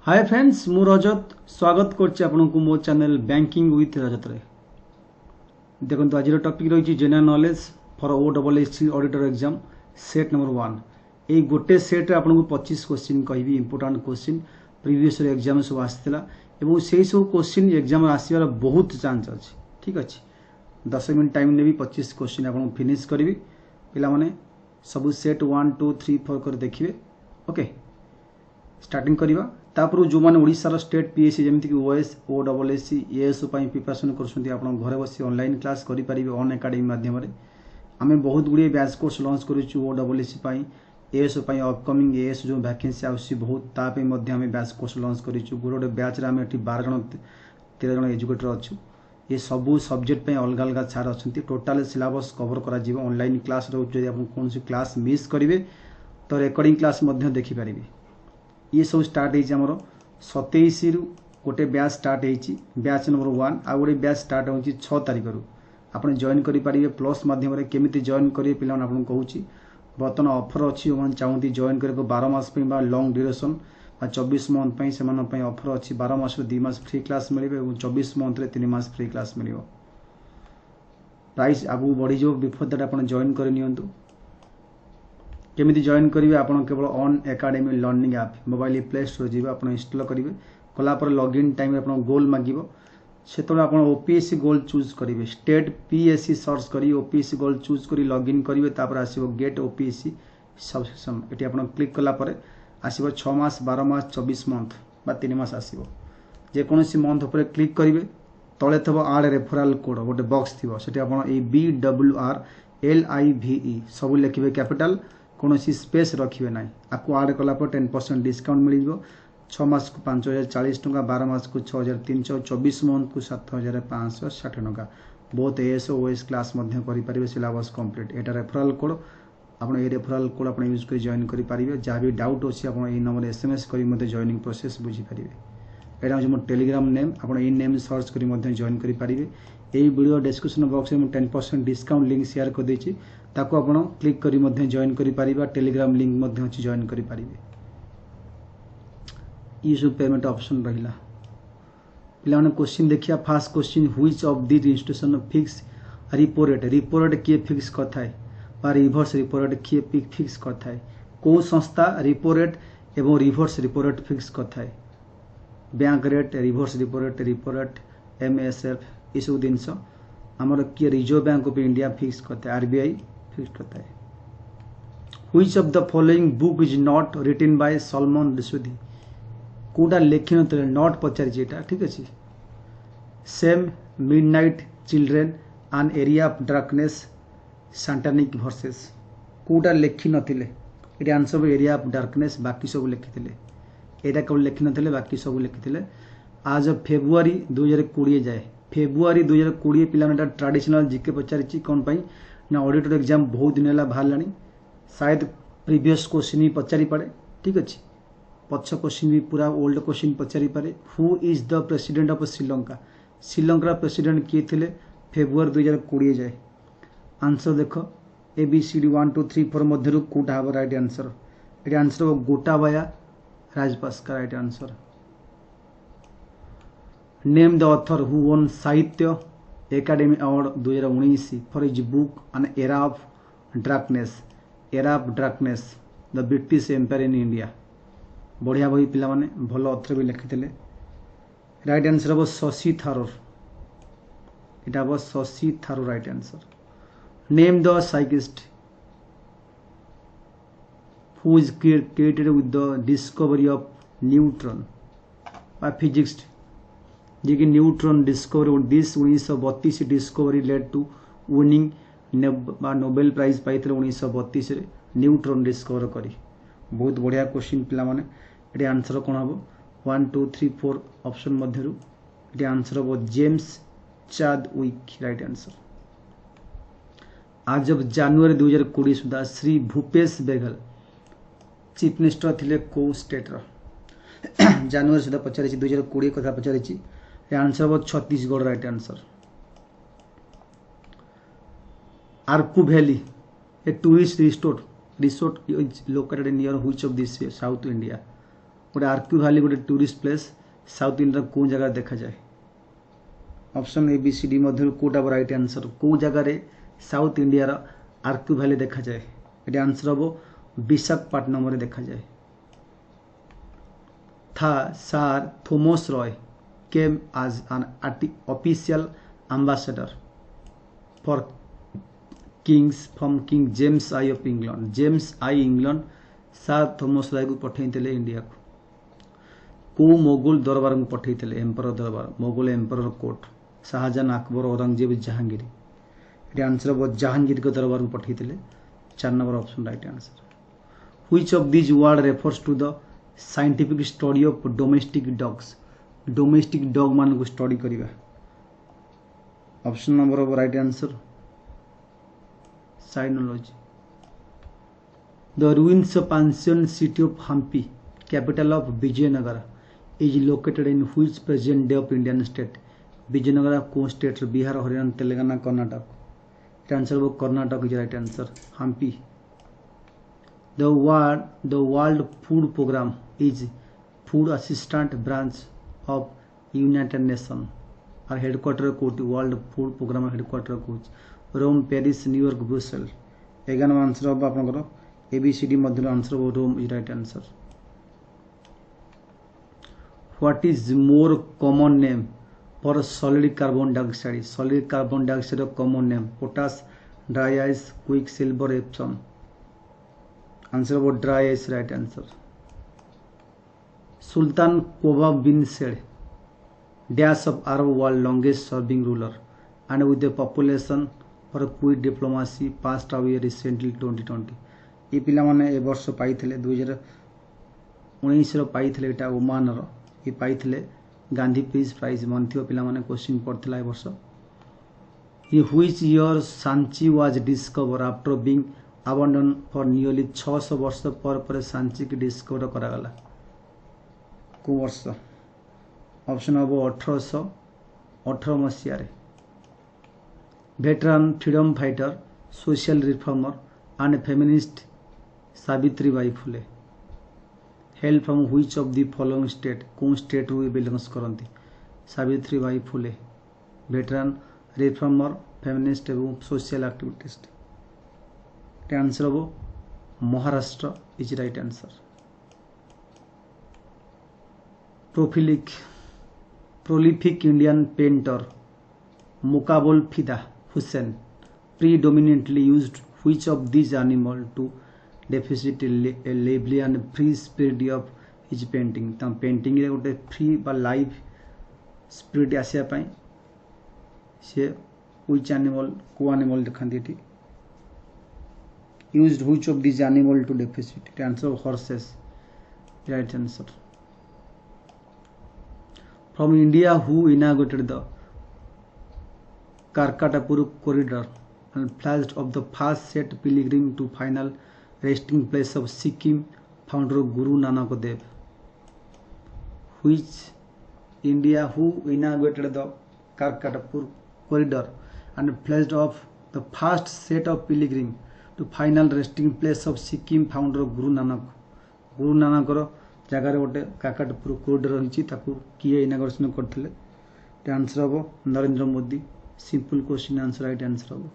Hi friends मु रजत स्वागत करछि आपनकु मो चैनल बैंकिंग विथ रजत रे। देखंतु आज टॉपिक रही general knowledge for OSSC auditor exam set number 1। ए गोटे सेट रे आपनकु 25 क्वेश्चन कहबी इंपोर्टेंट क्वेश्चन प्रीवियस एग्जाम सब आस्थिला एवं सेही सब क्वेश्चन एग्जाम आसीबार बहुत चांस अछि। ठीक अछि 10 मिनिट टाइम नेबी 25 क्वेश्चन आपन फिनिश करबी। पिला माने सब सेट 1 2 3 4 कर देखिबे। Okay starting करिवा। तापर जो मैंने ओडिशार स्टेट पीएससी जमीक ओएस OSSC एएस प्रिपरेशन कर घरे बस ऑनलाइन क्लास करेंगे अन एकाडेमी माध्यम आम बहुत गुड़े बैच कोर्स लॉन्च करूँ OSSC एएस अपकमिंग एएस जो वैकेंसी आसी बहुत ताप बैच कोर्स लॉन्च करूँ गोटे बैच आम 12 जन 13 जन एजुकेटर अच्छु। ये सबू सब्जेक्ट अलग अलग सार अच्छा टोटाल सिलेबस कवर कर ऑनलाइन क्लास रोज कौन क्लास मिस करेंगे तो रेकर्डिंग क्लास देखिपारे। ये सब स्टार्ट होमर 27 रु गोटे बैच स्टार्ट होती बैच नंबर 1 आ गोटे बैच स्टार्ट हो 6 तारिख रु आप जॉइन करेंगे प्लस माध्यम केमी जॉइन करेंगे पिला आपको कहूँ बर्तमान ऑफर अच्छी जो चाहती जॉइन कर 12 मास लॉन्ग ड्यूरेशन 24 मंथ से ऑफर अच्छी 12 मास 2 मास फ्री क्लास मिले और 24 मंथ 3 मास फ्री क्लास मिले। प्राइस आगू बढ़ी जो बिफोर दैट आप जॉइन करनी केमी जॉइन करेंगे आप केवल Unacademy learning app mobile play store जी आप इंस्टॉल करेंगे कलापर लॉगिन टाइम आप गोल मागिब से आप OPSC गोल चूज करेंगे स्टेट PSC सर्च करी OPSC गोल चूज कर लॉगिन करेंगे तापर आसो गेट OPSC सब्सक्रिप्शन ये आप क्लिक कलापर आसो 6 मास 12 मास 24 मंथ बा 3 मास आसो जेकोसी मंथ उपर क्लिक करेंगे तले थब आड रेफराल कोड गोटे बॉक्स थी से BWR LIVE सब लिखे कैपिटल कौन स्पेस रखिए ना आपको आड कलापर 10% डिस्काउंट मिल 6 मास को 5040 टका 12 मास को 6300 24 मंथ को 7560 टका बहुत एएस OS क्लास करेंगे सिलेबस कंप्लीट एटा रेफराल कोड आप रेफराल कोड आप यूज कर जॉइन करेंगे जहाँ भी डाउट अच्छी आप नंबर SMS कर जॉइनिंग प्रोसेस बुझीपारे। यहाँ हूँ मो टेलीग्राम नेम आप नेम सर्च कर जॉइन करेंगे। यही वीडियो डिस्क्रिप्शन बॉक्स में 10% डिस्काउंट लिंक शेयर कर देछि ताको आपण क्लिक करी जॉइन करेंगे टेलीग्राम लिंक अच्छी जॉइन करेंगे। ये सब पेमेंट ऑप्शन रहा पे क्वेश्चन देखिए। First question which of this institution fix repo rate किए फिक्स करता है रिवर्स रिपो रेट किए फिक्स करता है कौ संस्था रिपो रेट एवं रिवर्स रिपो रेट फिक्स करता है bank rate reverse repo rate MSF ये सब जिनस आमर किए reserve bank of India fix करता है RBI फिक्स करता है। Which of the following book is not written by Salman Rushdie कोटा लिखि न नॉट पचारि ठीक अच्छे same midnight children an era of darkness satanic verses कोटा लिखि नथिले ये आंसर एरिया ऑफ डार्कनेस बाकी सब लिखी यहाँ केवल लिखि नथिले बाकी सब लिखी आज फेब्रुआरी 2020 जाए फेब्रुआरी 2020 पिला ट्रेडिशनल जीके पचारि कौन पाई ना ऑडिटर एग्जाम बहुत दिन है बाहर शायद प्रीवियस क्वेश्चन भी पचारि पारे। ठीक अच्छे पक्ष क्वेश्चन भी पूरा ओल्ड क्वेश्चन पचारि पारे। Who is the president of Sri Lanka श्रीलंकार प्रेसिडेंट किए थे फेब्रुआरी 2020 जाए। आंसर देख ABCD 1 2 3 4 मध्य कौटा हम राइट आंसर ये answer Gotabaya Rajapaksa right answer. Name the author who won Sahitya academy award 2019 for his book an era of darkness the British empire in India बढ़िया बही पिला माने भल ऑथर भी लिखी राइट आंसर हम शशि थारूर यहाँ हम Shashi Tharoor right answer. Name the scientist who is created with the discovery of neutron by physics जी कि neutron discovery this 1932 discovery led to winning Nobel prize पाई 1932 न्यूट्रॉन डिस्कवर करी बहुत बढ़िया क्वेश्चन पिला माने ये आंसर कौन हम 1 2 3 4 ऑप्शन मध्यरु ये आंसर हम जेम्स चादविक राइट आंसर। आज जब जनवरी 2020 सुधा श्री भूपेश बेगल चीफ मिनिस्टर थिले को स्टेट जनवरी सुधा पचारि 2020 कथा पचारि आंसर हम Chhattisgarh right answer. Araku valley a tourist resort is located near which of this South India? गोटे आर्क्यू भैली गोटे टूरिस्ट प्लेस साउथ इंडिया कौ जगह देखा जाए option A B C D मध्य कोटा राइट आंसर कौ जगार साउथ इंडिया आर्क्यू भैली देखा जाए ये आंसर हम विशाखापट्टनम देखा जाए था sir Thomas Roy came as an official ambassador for kings from King James I of England James I England sir Thomas Roy को पठेइथिले इंडिया को मोगल दरबार को पठेइथिले एम्पर दरबार मोगल एम्पर कोर्ट शाहजहां अकबर औरंगजेब जहांगीर ये आंसर हम जहांगीर के दरबार को पठेइथिले 4 number option right answer which of this word refers to the scientific study of domestic dog मान को स्टडी करिबा option number of right answer cynology the ruins of ancient city of Hampi capital of Vijayanagara is located in which present day of Indian state Vijayanagara को state Bihar Haryana Telangana Karnataka answer वो Karnataka is right answer Hampi the world food programme is food assistant branch of United Nation और headquarter कोटी world food programme headquarter कोच Rome Paris New York Brussels 11 answer हम आपंकर A B C D मध्य answer हम Rome is right answer what is more common name for solid carbon dioxide common name potash dry ice quick silver Epsom answer वो dry ice right answer Sultan Qaboos bin Said dash of Arab world longest serving ruler and with the population for quick diplomacy passed away recently 2020 ये पिला माने ए वर्ष पाइथिले 2019 रो पाइथिले एटा Oman रो ये पाइथिले Gandhi peace prize मनथियो पिला माने question पड़थिला ए वर्ष ये which year Sanchi was discover after being abandon for nearly 600 वर्ष पर सांची की डिस्कवर करा गला को वर्ष ऑप्शन हम 1818 मसीह veteran freedom fighter social reformer and feminist Savitribai Phule hail from which of the following state कौन स्टेट रु बिलोंग्स करती Savitribai Phule veteran reformer feminist एवं सोशल एक्टिविस्ट आंसर हम Maharashtra is right answer prolific Indian painter Muqabul Fida Hussain predominantly used which of these animal to depict a lively and free spirit of his painting ता painting रे गोटे free बा live spirit आसिया पई से which animal को animal देखंती थी used which of these animal to depict it answer horses right answer from India who inaugurated the Karkatapur corridor and flashed of the first set pilgrim to final resting place of Sikkim founder Guru Nanak Dev which India who inaugurated the Karkatapur corridor and flashed of the first set of pilgrim to final resting place of Sikkim founder Guru Nanak जगार गोटे Kakatpur corridor रही किए inauguration करते answer हम Narendra Modi simple question answer right answer हम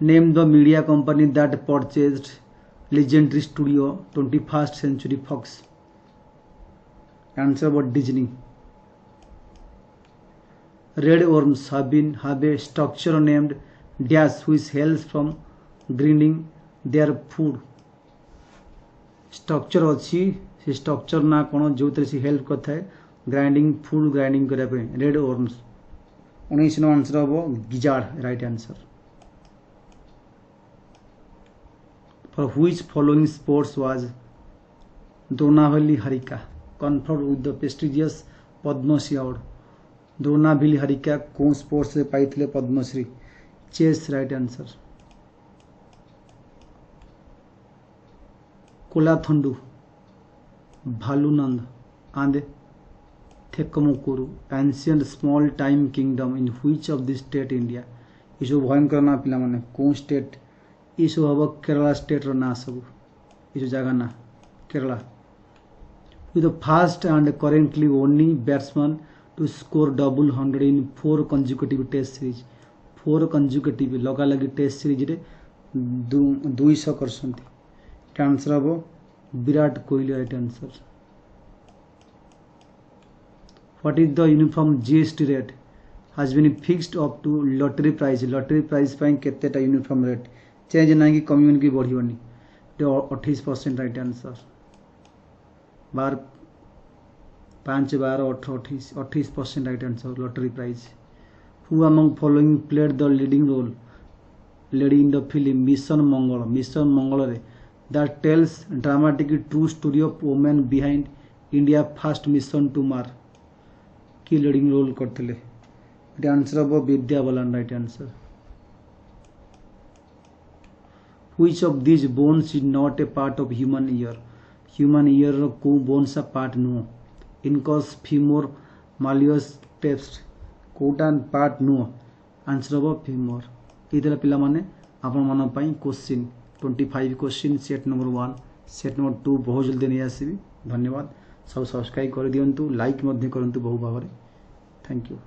name the media company that purchased legendary studio 21st century Fox answer हम Disney red worms have a structure named dash which helps from grinding their food structure अच्छी से structure ना कौन जो से help करता है ग्राइंडिंग फूड ग्राइंडिंग करने रेड वर्म्स 19 आंसर हम gizzard right answer for which following sports was Dronavalli Harika conferred with the prestigious Padma Shri award Dronavalli Harika कौन स्पोर्ट्स से पाई पद्मश्री चेस राइट आंसर कोलाथंडू भालुनंद and Thekkumukuru ancient small time kingdom in which of the state India ये सब भयंकर ना पिला माने कौन स्टेट ये सब हम केरला स्टेट रो ना सब ये जगह ना Kerala with the first and currently only batsman to score double 100 in 4 consecutive test series. 4 consecutive लगा लगी टेस्ट सीरीज रे 200 करसंती। आंसर हम Virat Kohli right answer. What is the uniform GST rate has been fixed up to lottery prize? Lottery prize पाई केतेटा uniform rate change ना कि कमी कि बढ़ियोनी 28% right answer. 5 12 18 28% right answer lottery prize. Who among following played the leading role in the film Mission Mongol? Mission Mongol रे that tells dramatic true story of women behind India first mission to Mars की leading role करते। Answer हम Vidya Balan right answer. Which of these bones is not a part of human ear? Human ear को bones part नुह। Incus femur malleus stapes कोटा part नुह। Answer हम femur. ये पिला माने आपण मन पई question 25 question set number 1 set number 2 बहुत जल्दी नहीं आसबी। धन्यवाद। सब सब्सक्राइब कर दियंतु लाइक मध्य करंतु बहु भाव। Thank you.